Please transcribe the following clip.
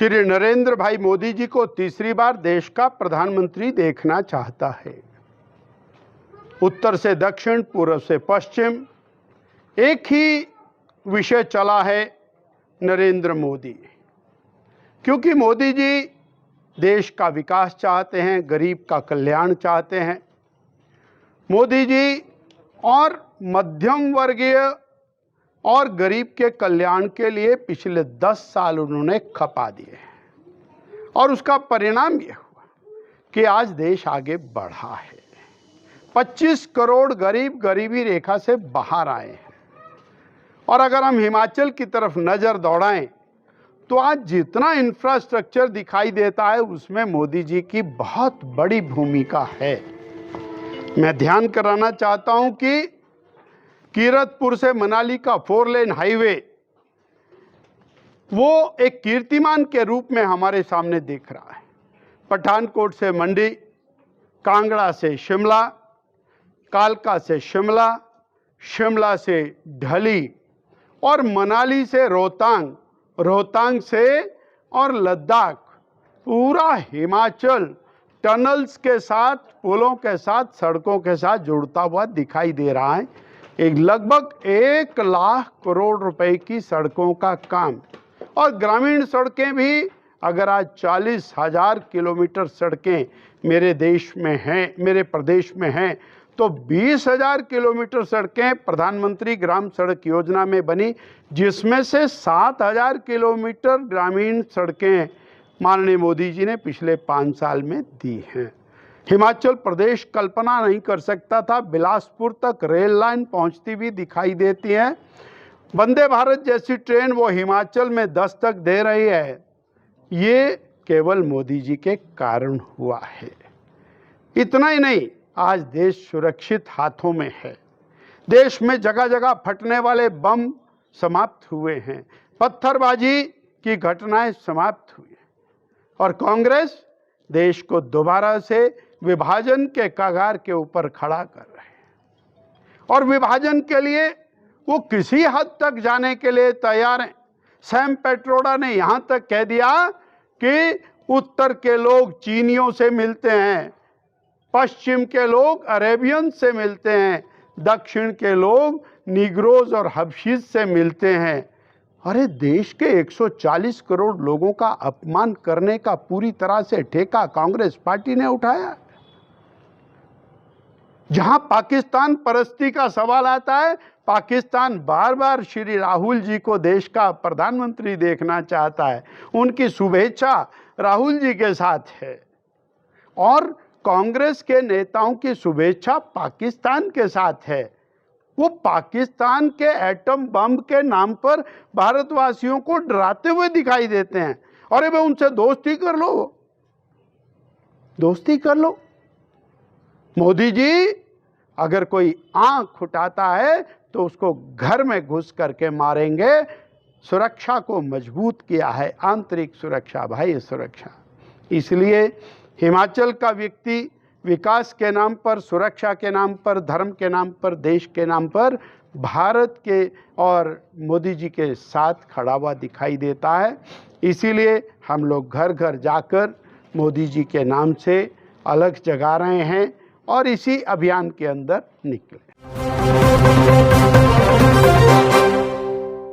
श्री नरेंद्र भाई मोदी जी को तीसरी बार देश का प्रधानमंत्री देखना चाहता है। उत्तर से दक्षिण, पूर्व से पश्चिम, एक ही विषय चला है, नरेंद्र मोदी। क्योंकि मोदी जी देश का विकास चाहते हैं, गरीब का कल्याण चाहते हैं। मोदी जी और मध्यम वर्गीय और गरीब के कल्याण के लिए पिछले 10 साल उन्होंने खपा दिए और उसका परिणाम यह हुआ कि आज देश आगे बढ़ा है। 25 करोड़ गरीब गरीबी रेखा से बाहर आए हैं। और अगर हम हिमाचल की तरफ नजर दौड़ाएं तो आज जितना इंफ्रास्ट्रक्चर दिखाई देता है उसमें मोदी जी की बहुत बड़ी भूमिका है। मैं ध्यान कराना चाहता हूं कि कीरतपुर से मनाली का 4 लेन हाईवे वो एक कीर्तिमान के रूप में हमारे सामने दिख रहा है। पठानकोट से मंडी, कांगड़ा से शिमला, कालका से शिमला, शिमला से ढली और मनाली से रोहतांग, रोहतांग से और लद्दाख, पूरा हिमाचल टनल्स के साथ, पुलों के साथ, सड़कों के साथ जुड़ता हुआ दिखाई दे रहा है। एक लगभग 1 लाख करोड़ रुपए की सड़कों का काम। और ग्रामीण सड़कें भी, अगर आज 40,000 किलोमीटर सड़कें मेरे देश में हैं, मेरे प्रदेश में हैं, तो 20,000 किलोमीटर सड़कें प्रधानमंत्री ग्राम सड़क योजना में बनी, जिसमें से 7,000 किलोमीटर ग्रामीण सड़कें माननीय मोदी जी ने पिछले 5 साल में दी हैं। हिमाचल प्रदेश कल्पना नहीं कर सकता था, बिलासपुर तक रेल लाइन पहुंचती भी दिखाई देती है। वंदे भारत जैसी ट्रेन वो हिमाचल में दस्तक दे रही है। ये केवल मोदी जी के कारण हुआ है। इतना ही नहीं, आज देश सुरक्षित हाथों में है। देश में जगह जगह फटने वाले बम समाप्त हुए हैं, पत्थरबाजी की घटनाएं समाप्त हुई और कांग्रेस देश को दोबारा से विभाजन के कगार के ऊपर खड़ा कर रहे हैं और विभाजन के लिए वो किसी हद तक जाने के लिए तैयार हैं। सैम पेट्रोडा ने यहां तक कह दिया कि उत्तर के लोग चीनियों से मिलते हैं, पश्चिम के लोग अरेबियन से मिलते हैं, दक्षिण के लोग निग्रोज और हबशीज से मिलते हैं। अरे देश के 140 करोड़ लोगों का अपमान करने का पूरी तरह से ठेका कांग्रेस पार्टी ने उठाया। जहां पाकिस्तान परस्ती का सवाल आता है, पाकिस्तान बार बार श्री राहुल जी को देश का प्रधानमंत्री देखना चाहता है। उनकी शुभेच्छा राहुल जी के साथ है और कांग्रेस के नेताओं की शुभेच्छा पाकिस्तान के साथ है। वो पाकिस्तान के एटम बम के नाम पर भारतवासियों को डराते हुए दिखाई देते हैं। अरे भाई उनसे दोस्ती कर लो, दोस्ती कर लो। मोदी जी अगर कोई आंख उठाता है तो उसको घर में घुस करके मारेंगे। सुरक्षा को मजबूत किया है, आंतरिक सुरक्षा, बाह्य सुरक्षा। इसलिए हिमाचल का व्यक्ति विकास के नाम पर, सुरक्षा के नाम पर, धर्म के नाम पर, देश के नाम पर भारत के और मोदी जी के साथ खड़ा हुआ दिखाई देता है। इसीलिए हम लोग घर घर जाकर मोदी जी के नाम से अलग जगा रहे हैं और इसी अभियान के अंदर निकले।